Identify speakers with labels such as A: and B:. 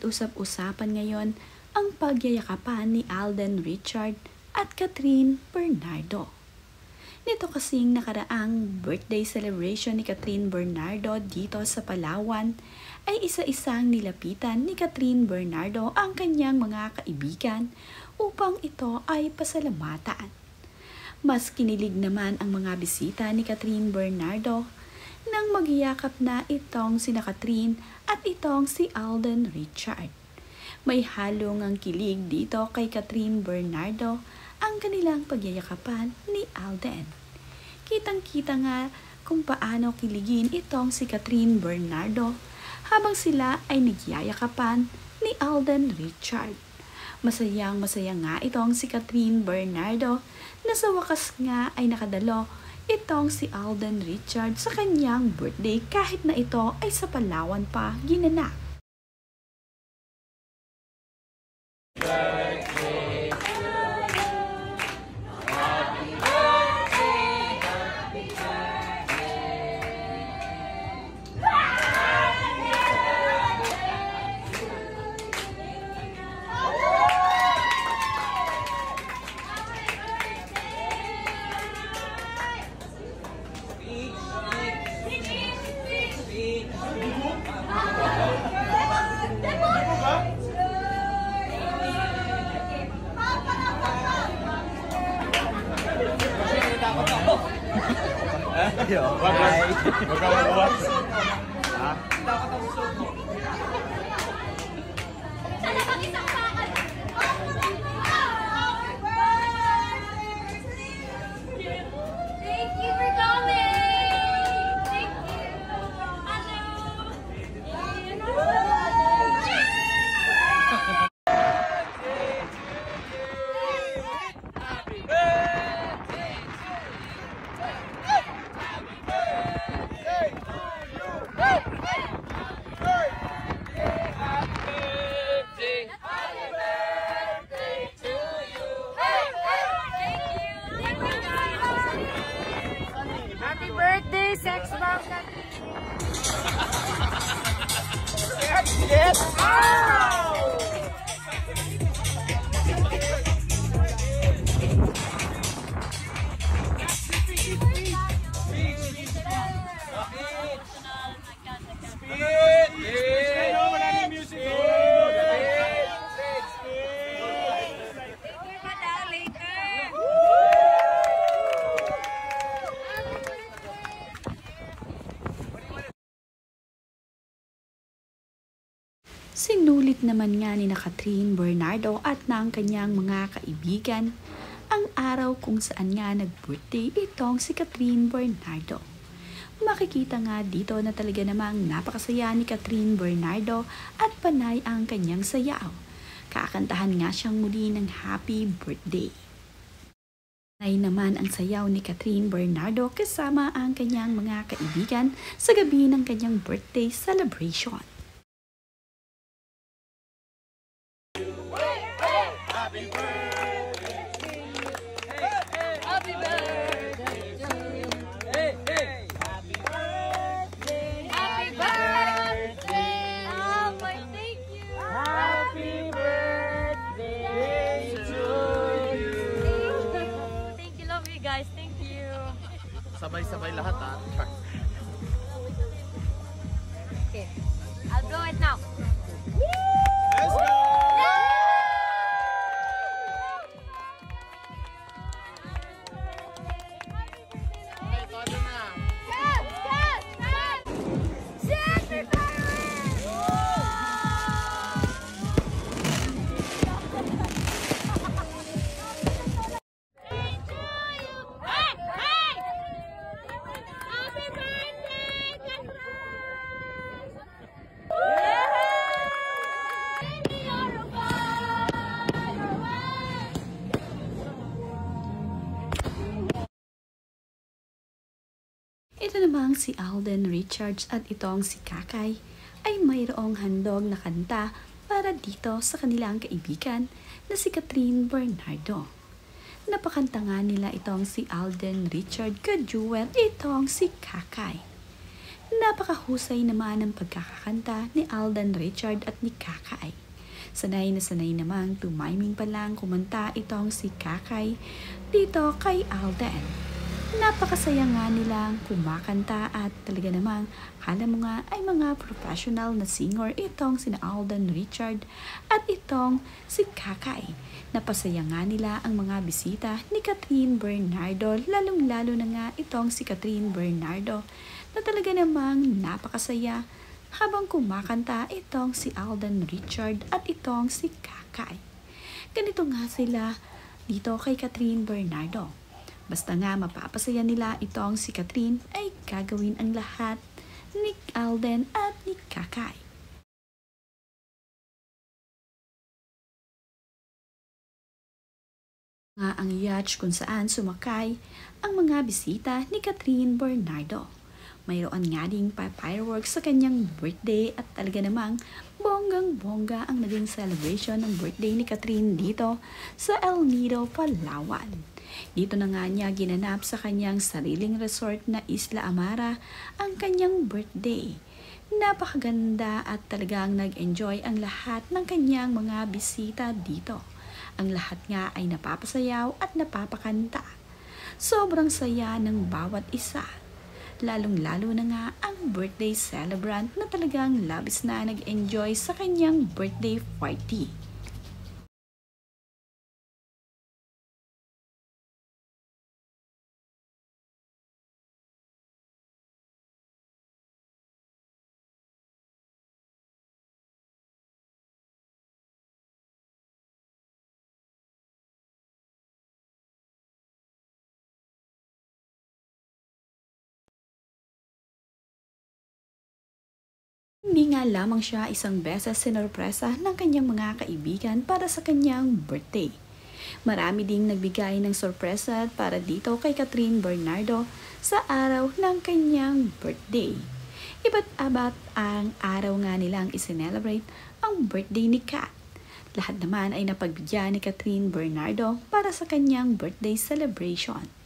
A: usap-usapan ngayon ang pagyayakapan ni Alden Richard at Catherine Bernardo. Nito kasing nakaraang birthday celebration ni Catherine Bernardo dito sa Palawan ay isa-isang nilapitan ni Catherine Bernardo ang kanyang mga kaibigan upang ito ay pasalamatan. Mas kinilig naman ang mga bisita ni Catherine Bernardo nang magyakap na itong sina Catherine at itong si Alden Richard. May halong ang kilig dito kay Catherine Bernardo ang kanilang pagyayakapan ni Alden. Kitang-kita nga kung paano kiligin itong si Catherine Bernardo habang sila ay nagyayakapan ni Alden Richard. Masayang-masaya nga itong si Catherine Bernardo na sa wakas nga ay nakadalo itong si Alden Richard sa kanyang birthday kahit na ito ay sa Palawan pa ginanap.
B: Wag ka magbuhat. Ha?
C: Thank you for coming. Thank you.
D: Happy birthday, Sex Bomb
B: Yes!
A: Sinulit naman nga ni na Catherine Bernardo at ng kanyang mga kaibigan ang araw kung saan nga nag-birthday itong si Catherine Bernardo. Makikita nga dito na talaga namang napakasaya ni Catherine Bernardo at panay ang kanyang sayaw. Kakantahan nga siyang muli ng happy birthday. Panay naman ang sayaw ni Catherine Bernardo kasama ang kanyang mga kaibigan sa gabi ng kanyang birthday celebration.
B: Happy birthday! Happy birthday to you! Hey, hey! Happy birthday!
C: Happy birthday. Oh, my, thank you.
B: Happy birthday to you!
C: Thank you. Love you guys. Thank you.
B: Sabay-sabay lahat ha.
C: Okay. I'll go it now.
B: Let's go!
A: Ito namang si Alden Richards at itong si Kakay ay mayroong handog na kanta para dito sa kanilang kaibigan na si Catherine Bernardo. Napakanta nga nila itong si Alden Richard ka-duet itong si Kakay. Napakahusay naman ang pagkakakanta ni Alden Richard at ni Kakay. Sanay na sanay namang tumiming pa lang kumanta itong si Kakay dito kay Alden. Napakasaya nga nilang kumakanta at talaga namang kala mo nga ay mga professional na singer itong sina Alden Richard at itong si Kakay. Napasaya nga nila ang mga bisita ni Catherine Bernardo, lalong-lalo na nga itong si Catherine Bernardo na talaga namang napakasaya habang kumakanta itong si Alden Richard at itong si Kakay. Ganito nga sila dito kay Catherine Bernardo. Basta nga mapapasaya nila itong si Catherine ay gagawin ang lahat ni Alden at ni Kakay. Nga ang yacht kung saan sumakay ang mga bisita ni Catherine Bernardo. Mayroon nga ding fireworks sa kanyang birthday at talaga namang bonggang-bongga ang naging celebration ng birthday ni Catherine dito sa El Nido, Palawan. Dito na nga niya ginanap sa kanyang sariling resort na Isla Amara ang kanyang birthday. Napakaganda at talagang nag-enjoy ang lahat ng kanyang mga bisita dito. Ang lahat nga ay napapasayaw at napapakanta. Sobrang saya ng bawat isa. Lalong-lalo na nga ang birthday celebrant na talagang labis na nag-enjoy sa kanyang birthday party. Hindi nga lamang siya isang beses sinorpresa ng kanyang mga kaibigan para sa kanyang birthday. Marami ding nagbigay ng sorpresa para dito kay Catherine Bernardo sa araw ng kanyang birthday. Iba't abat ang araw nga nilang isinelebrate ang birthday ni Kat. Lahat naman ay napagbigyan ni Catherine Bernardo para sa kanyang birthday celebration.